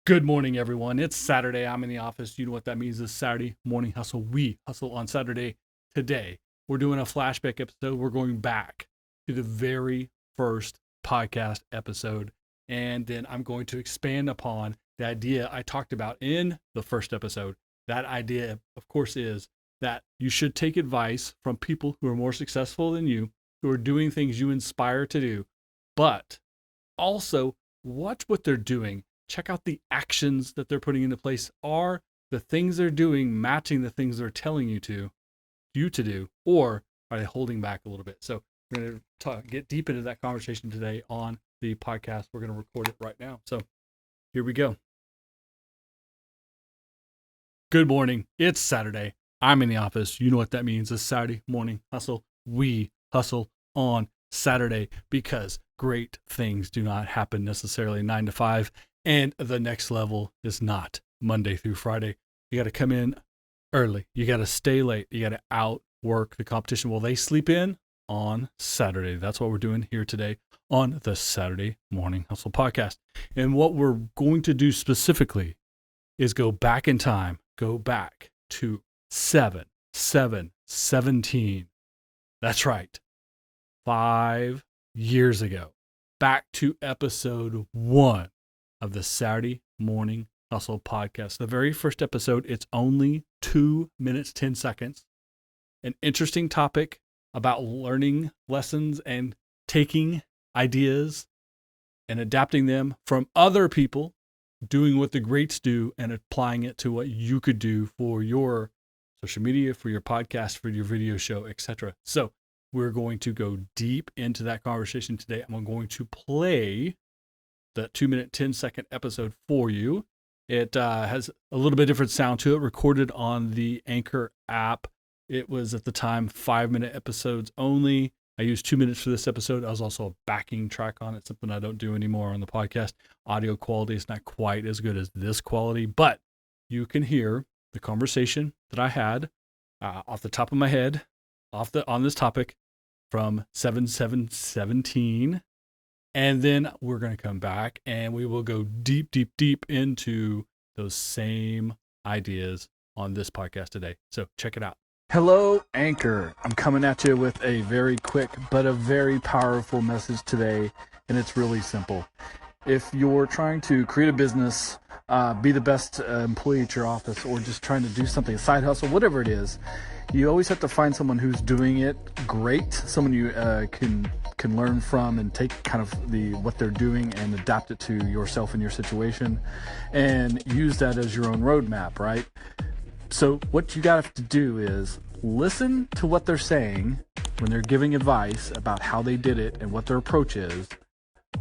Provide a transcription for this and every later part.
Good morning, everyone. It's Saturday. I'm in the office. You know what that means? It's Saturday morning hustle. We hustle on Saturday. Today, we're doing a flashback episode. We're going back to the very first podcast episode. And then I'm going to expand upon the idea I talked about in the first episode. That idea, of course, is that you should take advice from people who are more successful than you, who are doing things you inspire to do, but also watch what they're doing. Check out the actions that they're putting into place. Are the things they're doing matching the things they're telling you to do, or are they holding back a little bit? So we're going to get deep into that conversation today on the podcast. We're going to record it right now. So here we go. Good morning. It's Saturday. I'm in the office. You know what that means. It's Saturday morning hustle. We hustle on Saturday because great things do not happen necessarily 9 to 5. And the next level is not Monday through Friday. You got to come in early. You got to stay late. You got to outwork the competition. Well, they sleep in on Saturday. That's what we're doing here today on the Saturday Morning Hustle podcast. And what we're going to do specifically is go back in time, go back to 7/7/17. That's right. 5 years ago, back to episode 1 of the Saturday Morning Hustle podcast. The very first episode, it's only 2 minutes, 10 seconds. An interesting topic about learning lessons and taking ideas and adapting them from other people, doing what the greats do and applying it to what you could do for your social media, for your podcast, for your video show, etc. So we're going to go deep into that conversation today. I'm going to play the 2 minute, 10-second episode for you. It has a little bit different sound to it, recorded on the Anchor app. It was at the time 5-minute episodes only. I used 2 minutes for this episode. I was also a backing track on it, something I don't do anymore on the podcast. Audio quality is not quite as good as this quality, but you can hear the conversation that I had off the top of my head on this topic from 7/7/17. And then we're going to come back and we will go deep, deep, deep into those same ideas on this podcast today. So check it out. Hello, Anchor. I'm coming at you with a very quick but a very powerful message today, and it's really simple. If you're trying to create a business, be the best employee at your office, or just trying to do something, a side hustle, whatever it is, you always have to find someone who's doing it great, someone you can learn from and take kind of what they're doing and adapt it to yourself and your situation and use that as your own roadmap, right? So what you got to do is listen to what they're saying when they're giving advice about how they did it and what their approach is.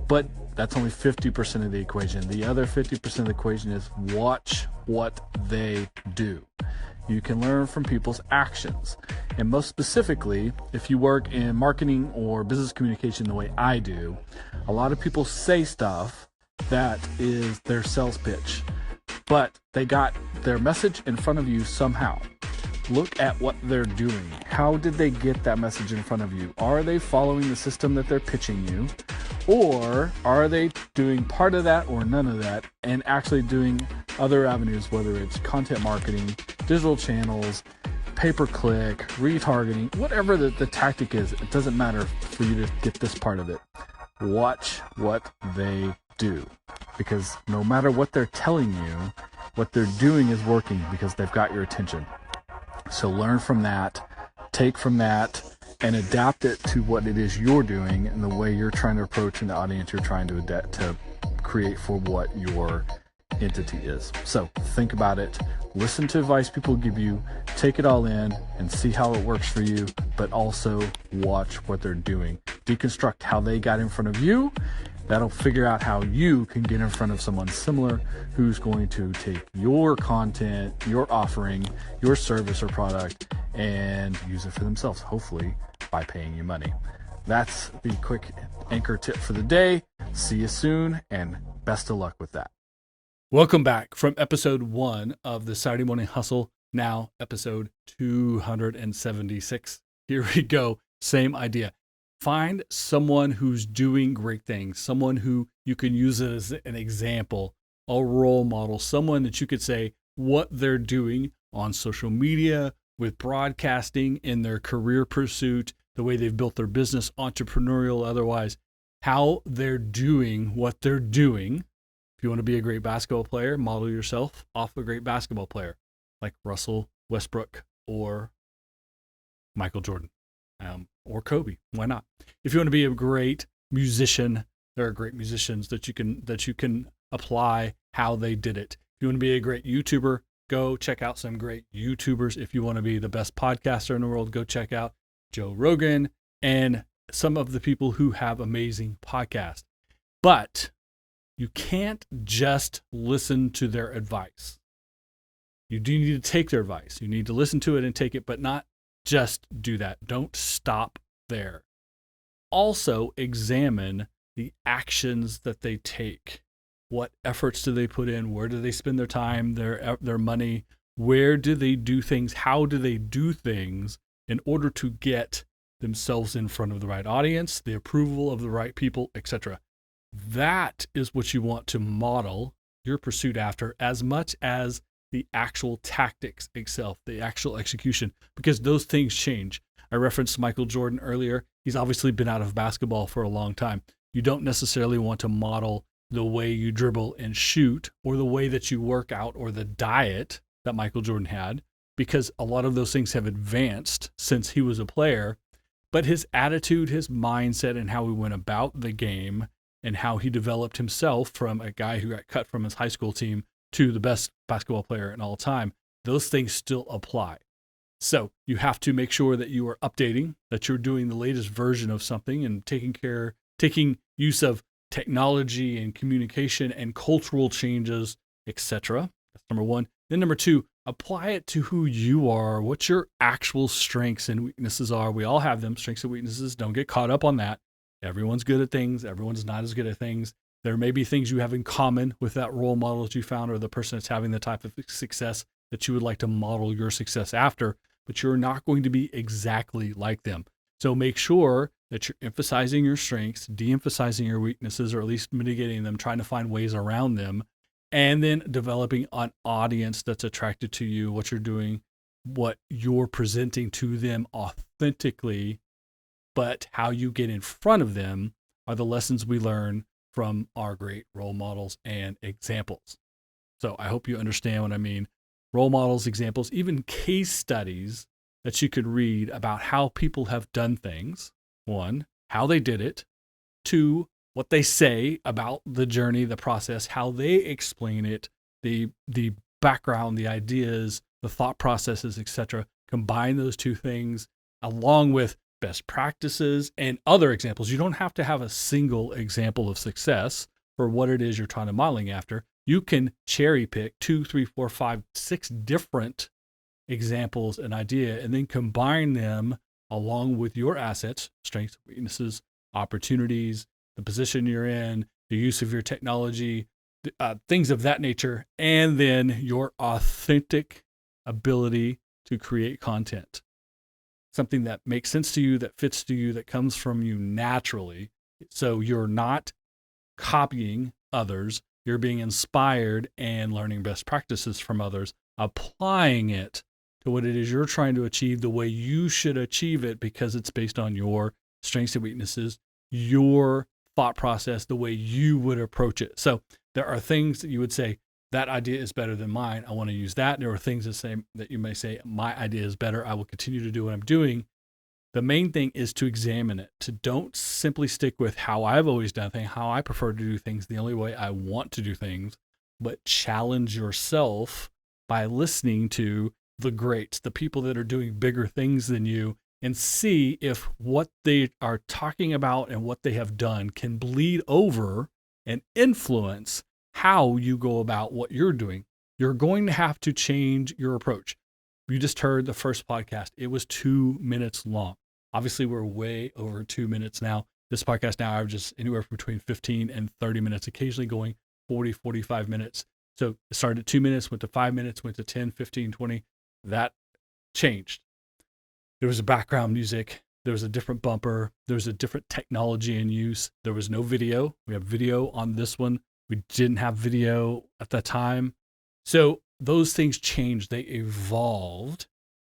But that's only 50% of the equation. The other 50% of the equation is watch what they do. You can learn from people's actions. And most specifically, if you work in marketing or business communication the way I do, a lot of people say stuff that is their sales pitch, but they got their message in front of you somehow. Look at what they're doing. How did they get that message in front of you? Are they following the system that they're pitching you? Or are they doing part of that or none of that and actually doing other avenues, whether it's content marketing, digital channels, pay-per-click, retargeting, whatever the tactic is, it doesn't matter for you to get this part of it. Watch what they do, because no matter what they're telling you, what they're doing is working because they've got your attention. So learn from that, take from that, and adapt it to what it is you're doing and the way you're trying to approach and the audience you're trying to adapt to create for what your entity is. So think about it, listen to advice people give you, take it all in and see how it works for you, but also watch what they're doing. Deconstruct how they got in front of you. That'll figure out how you can get in front of someone similar who's going to take your content, your offering, your service or product, and use it for themselves, hopefully by paying you money. That's the quick Anchor tip for the day. See you soon, and best of luck with that. Welcome back from episode 1 of the Saturday Morning Hustle, now episode 276. Here we go. Same idea. Find someone who's doing great things, someone who you can use as an example a role model, someone that you could say what they're doing on social media, with broadcasting, in their career pursuit, the way they've built their business, entrepreneurial, otherwise, how they're doing what they're doing. If you want to be a great basketball player, model yourself off a great basketball player like Russell Westbrook or Michael Jordan, or Kobe. Why not? If you want to be a great musician, there are great musicians that you can apply how they did it. If you want to be a great YouTuber, go check out some great YouTubers. If you want to be the best podcaster in the world, go check out Joe Rogan and some of the people who have amazing podcasts. But you can't just listen to their advice. You do need to take their advice. You need to listen to it and take it, but not just do that. Don't stop there. Also examine the actions that they take. What efforts do they put in? Where do they spend their time, their money? Where do they do things? How do they do things in order to get themselves in front of the right audience, the approval of the right people, etc.? That is what you want to model your pursuit after, as much as the actual tactics itself, the actual execution, because those things change. I referenced Michael Jordan earlier. He's obviously been out of basketball for a long time. You don't necessarily want to model the way you dribble and shoot, or the way that you work out, or the diet that Michael Jordan had, because a lot of those things have advanced since he was a player. But his attitude, his mindset, and how he went about the game, and how he developed himself from a guy who got cut from his high school team to the best basketball player in all time, those things still apply. So you have to make sure that you are updating, that you're doing the latest version of something, and taking use of technology and communication and cultural changes, etc. That's number one. Then number two, apply it to who you are, what your actual strengths and weaknesses are. We all have them, strengths and weaknesses. Don't get caught up on that. Everyone's good at things. Everyone's not as good at things. There may be things you have in common with that role model that you found, or the person that's having the type of success that you would like to model your success after, but you're not going to be exactly like them. So make sure that you're emphasizing your strengths, de-emphasizing your weaknesses, or at least mitigating them, trying to find ways around them, and then developing an audience that's attracted to you, what you're doing, what you're presenting to them authentically. But how you get in front of them are the lessons we learn from our great role models and examples. So I hope you understand what I mean. Role models, examples, even case studies that you could read about how people have done things. One, how they did it. Two, what they say about the journey, the process, how they explain it, the background, the ideas, the thought processes, etc. Combine those two things along with best practices and other examples. You don't have to have a single example of success for what it is you're trying to modeling after. You can cherry pick 2, 3, 4, 5, 6 different examples and idea, and then combine them along with your assets, strengths, weaknesses, opportunities, the position you're in, the use of your technology, things of that nature, and then your authentic ability to create content. Something that makes sense to you, that fits to you, that comes from you naturally. So you're not copying others. You're being inspired and learning best practices from others, applying it to what it is you're trying to achieve the way you should achieve it, because it's based on your strengths and weaknesses, your thought process, the way you would approach it. So there are things that you would say, that idea is better than mine, I want to use that. There are things that you may say, my idea is better, I will continue to do what I'm doing. The main thing is to examine it, to don't simply stick with how I've always done things, how I prefer to do things, the only way I want to do things, but challenge yourself by listening to the greats, the people that are doing bigger things than you, and see if what they are talking about and what they have done can bleed over and influence how you go about what you're doing. You're going to have to change your approach. You just heard the first podcast. It was 2 minutes long. Obviously, we're way over 2 minutes now. This podcast now averages anywhere between 15 and 30 minutes, occasionally going 40, 45 minutes. So it started at 2 minutes, went to 5 minutes, went to 10, 15, 20. That changed. There was a background music. There was a different bumper. There was a different technology in use. There was no video. We have video on this one. We didn't have video at that time. So those things changed. They evolved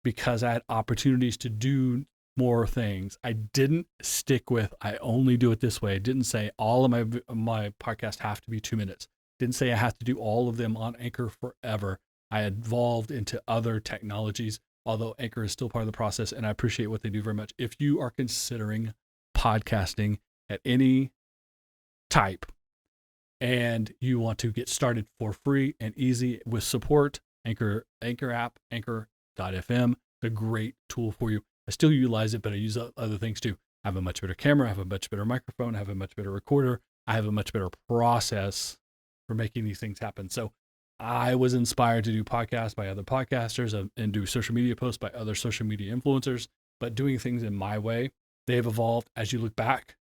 because I had opportunities to do more things. I didn't stick with, I only do it this way. I didn't say all of my podcasts have to be 2 minutes. Didn't say I have to do all of them on Anchor forever. I evolved into other technologies, although Anchor is still part of the process, and I appreciate what they do very much. If you are considering podcasting at any type and you want to get started for free and easy with support, Anchor app, anchor.fm, a great tool for you. I still utilize it, but I use other things too. I have a much better camera, I have a much better microphone, I have a much better recorder, I have a much better process for making these things happen. So I was inspired to do podcasts by other podcasters and do social media posts by other social media influencers, but doing things in my way. They have evolved. As you look back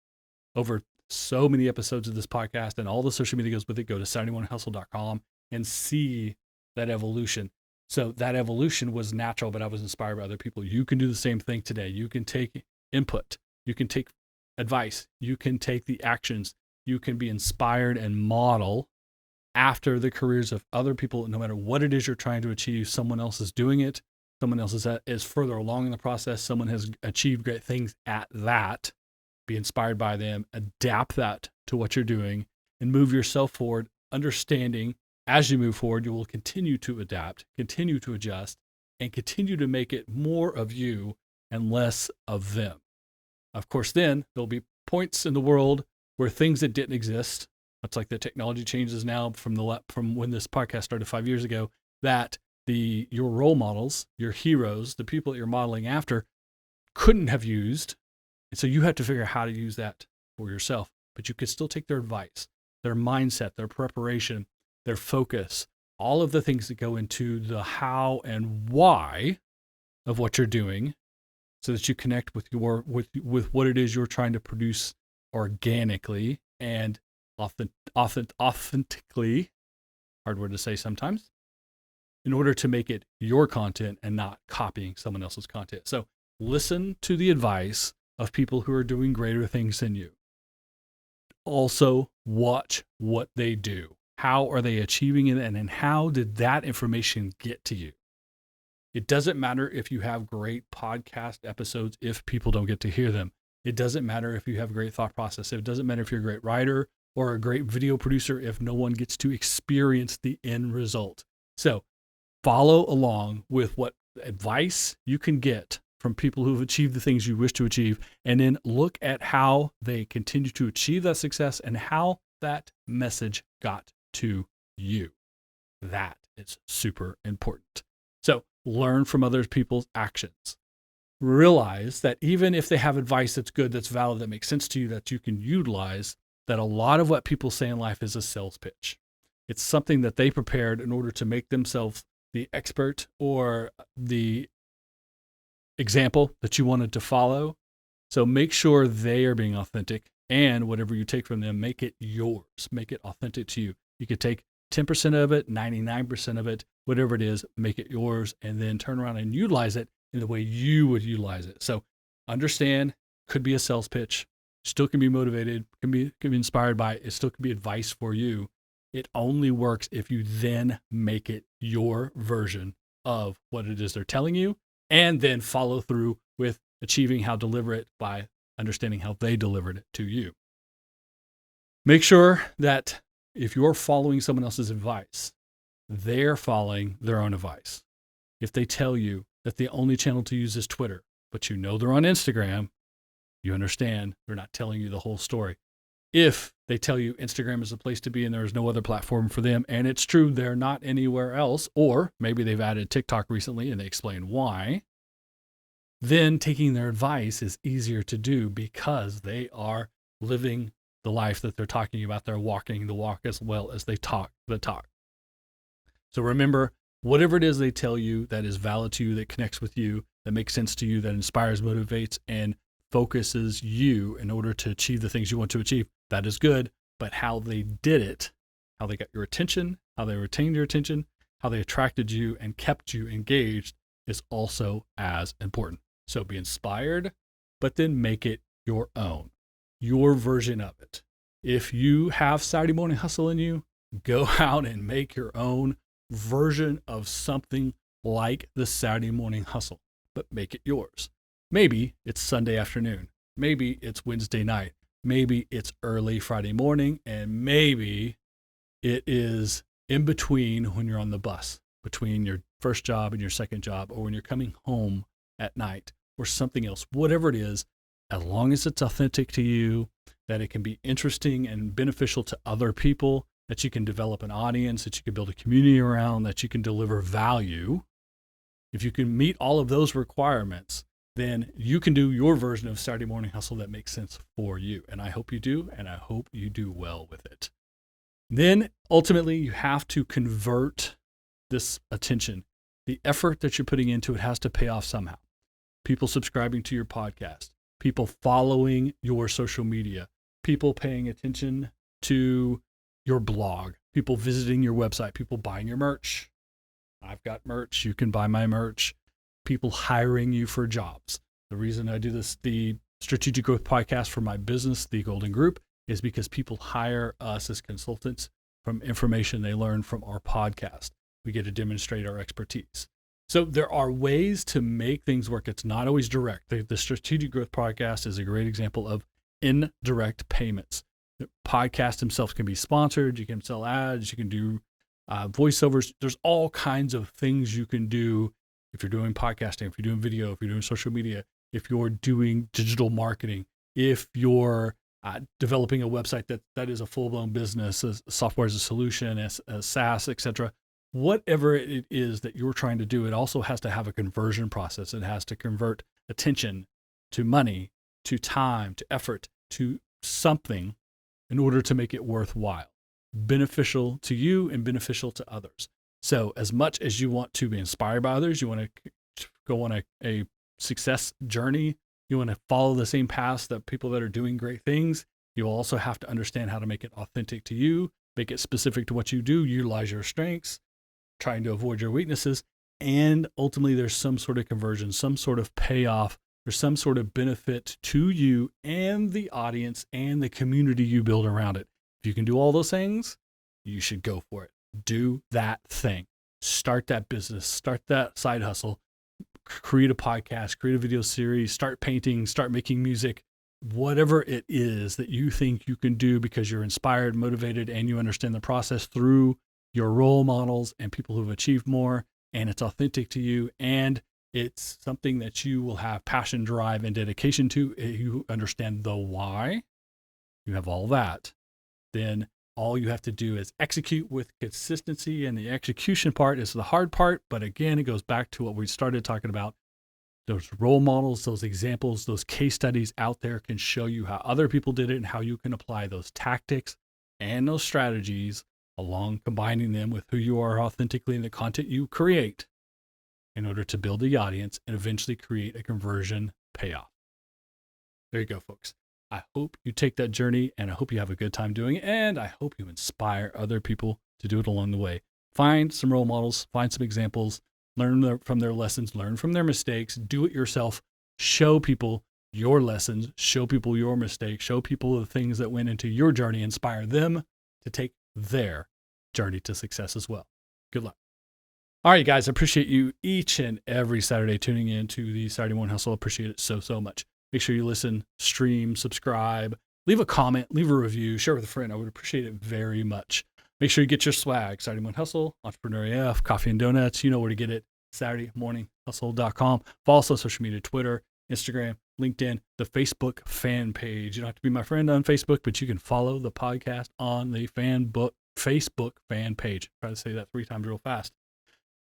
over so many episodes of this podcast and all the social media goes with it, go to SaturdayMorningHustle.com and see that evolution. So that evolution was natural, but I was inspired by other people. You can do the same thing today. You can take input. You can take advice. You can take the actions. You can be inspired and model after the careers of other people. No matter what it is you're trying to achieve, someone else is doing it. Someone else is further along in the process. Someone has achieved great things at that. Be inspired by them, adapt that to what you're doing, and move yourself forward, understanding as you move forward, you will continue to adapt, continue to adjust, and continue to make it more of you and less of them. Of course, then there'll be points in the world where things that didn't exist, much like the technology changes now from when this podcast started 5 years ago, that your role models, your heroes, the people that you're modeling after couldn't have used. And so you have to figure out how to use that for yourself, but you could still take their advice, their mindset, their preparation, their focus, all of the things that go into the how and why of what you're doing so that you connect with with what it is you're trying to produce organically and authentically, hard word to say sometimes, in order to make it your content and not copying someone else's content. So listen to the advice of people who are doing greater things than you. Also, watch what they do. How are they achieving it? And how did that information get to you? It doesn't matter if you have great podcast episodes if people don't get to hear them. It doesn't matter if you have a great thought process. It doesn't matter if you're a great writer or a great video producer if no one gets to experience the end result. So follow along with what advice you can get from people who've achieved the things you wish to achieve, and then look at how they continue to achieve that success and how that message got to you. That is super important. So learn from other people's actions. Realize that even if they have advice that's good, that's valid, that makes sense to you, that you can utilize, that a lot of what people say in life is a sales pitch. It's something that they prepared in order to make themselves the expert or the example that you wanted to follow. So make sure they are being authentic, and whatever you take from them, make it yours, make it authentic to you. You could take 10% of it, 99% of it, whatever it is, make it yours, and then turn around and utilize it in the way you would utilize it. So understand, could be a sales pitch, still can be motivated, can be inspired by it, it still can be advice for you. It only works if you then make it your version of what it is they're telling you, and then follow through with achieving how to deliver it by understanding how they delivered it to you. Make sure that if you're following someone else's advice, they're following their own advice. If they tell you that the only channel to use is Twitter, but you know they're on Instagram, you understand they're not telling you the whole story. If they tell you Instagram is the place to be and there is no other platform for them, and it's true, they're not anywhere else, or maybe they've added TikTok recently and they explain why, then taking their advice is easier to do because they are living the life that they're talking about. They're walking the walk as well as they talk the talk. So remember, whatever it is they tell you that is valid to you, that connects with you, that makes sense to you, that inspires, motivates, and focuses you in order to achieve the things you want to achieve, that is good. But how they did it, how they got your attention, how they retained your attention, how they attracted you and kept you engaged is also as important. So be inspired, but then make it your own, your version of it. If you have Saturday morning hustle in you, go out and make your own version of something like the Saturday morning hustle, but make it yours. Maybe it's Sunday afternoon. Maybe it's Wednesday night. Maybe it's early Friday morning. And maybe it is in between when you're on the bus, between your first job and your second job, or when you're coming home at night, or something else. Whatever it is, as long as it's authentic to you, that it can be interesting and beneficial to other people, that you can develop an audience, that you can build a community around, that you can deliver value. If you can meet all of those requirements, then you can do your version of Saturday morning hustle that makes sense for you. And I hope you do, and I hope you do well with it. Then ultimately, you have to convert this attention. The effort that you're putting into it has to pay off somehow. People subscribing to your podcast, people following your social media, people paying attention to your blog, people visiting your website, people buying your merch. I've got merch. You can buy my merch. People hiring you for jobs. The reason I do this, the Strategic Growth Podcast for my business, The Golden Group, is because people hire us as consultants from information they learn from our podcast. We get to demonstrate our expertise. So there are ways to make things work. It's not always direct. The Strategic Growth Podcast is a great example of indirect payments. The podcast themselves can be sponsored. You can sell ads. You can do voiceovers. There's all kinds of things you can do if you're doing podcasting, if you're doing video, if you're doing social media, if you're doing digital marketing, if you're developing a website that is a full-blown business, as software as a solution, as SaaS, etc. Whatever it is that you're trying to do, it also has to have a conversion process. It has to convert attention to money, to time, to effort, to something in order to make it worthwhile, beneficial to you and beneficial to others. So as much as you want to be inspired by others, you want to go on a success journey, you want to follow the same paths that people that are doing great things, you also have to understand how to make it authentic to you, make it specific to what you do, utilize your strengths, trying to avoid your weaknesses, and ultimately there's some sort of conversion, some sort of payoff, there's some sort of benefit to you and the audience and the community you build around it. If you can do all those things, you should go for it. Do that thing. Start that business, start that side hustle, create a podcast, create a video series, start painting, start making music, whatever it is that you think you can do because you're inspired, motivated, and you understand the process through your role models and people who've achieved more, and it's authentic to you, and it's something that you will have passion, drive, and dedication to. You understand the why. You have all that. Then all you have to do is execute with consistency, and the execution part is the hard part. But again, it goes back to what we started talking about. Those role models, those examples, those case studies out there can show you how other people did it and how you can apply those tactics and those strategies along combining them with who you are authentically in the content you create in order to build the audience and eventually create a conversion payoff. There you go, folks. I hope you take that journey, and I hope you have a good time doing it, and I hope you inspire other people to do it along the way. Find some role models, find some examples, learn from their lessons, learn from their mistakes, do it yourself, show people your lessons, show people your mistakes, show people the things that went into your journey, inspire them to take their journey to success as well. Good luck. All right, guys, I appreciate you each and every Saturday tuning in to the Saturday Morning Hustle. I appreciate it so, so much. Make sure you listen, stream, subscribe, leave a comment, leave a review, share with a friend. I would appreciate it very much. Make sure you get your swag. Saturday Morning Hustle, Entrepreneur AF, Coffee and Donuts. You know where to get it. SaturdayMorningHustle.com. Follow us on social media, Twitter, Instagram, LinkedIn, the Facebook fan page. You don't have to be my friend on Facebook, but you can follow the podcast on the Facebook fan page. Try to say that 3 times real fast.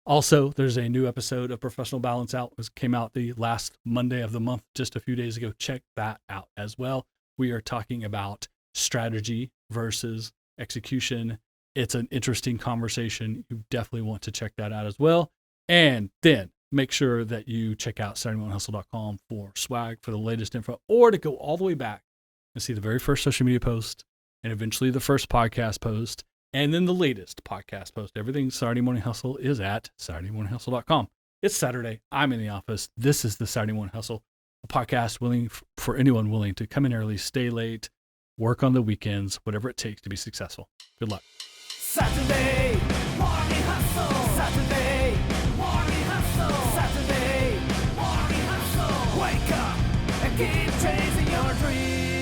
Also, there's a new episode of Professional Balance Out. It came out the last Monday of the month, just a few days ago. Check that out as well. We are talking about strategy versus execution. It's an interesting conversation. You definitely want to check that out as well. And then make sure that you check out SaturdayMorningHustle.com for swag, for the latest info, or to go all the way back and see the very first social media post and eventually the first podcast post. And then the latest podcast post. Everything Saturday Morning Hustle is at SaturdayMorningHustle.com. It's Saturday. I'm in the office. This is the Saturday Morning Hustle, a podcast for anyone willing to come in early, stay late, work on the weekends, whatever it takes to be successful. Good luck. Saturday morning hustle. Saturday morning hustle. Saturday morning hustle. Wake up and keep chasing your dreams.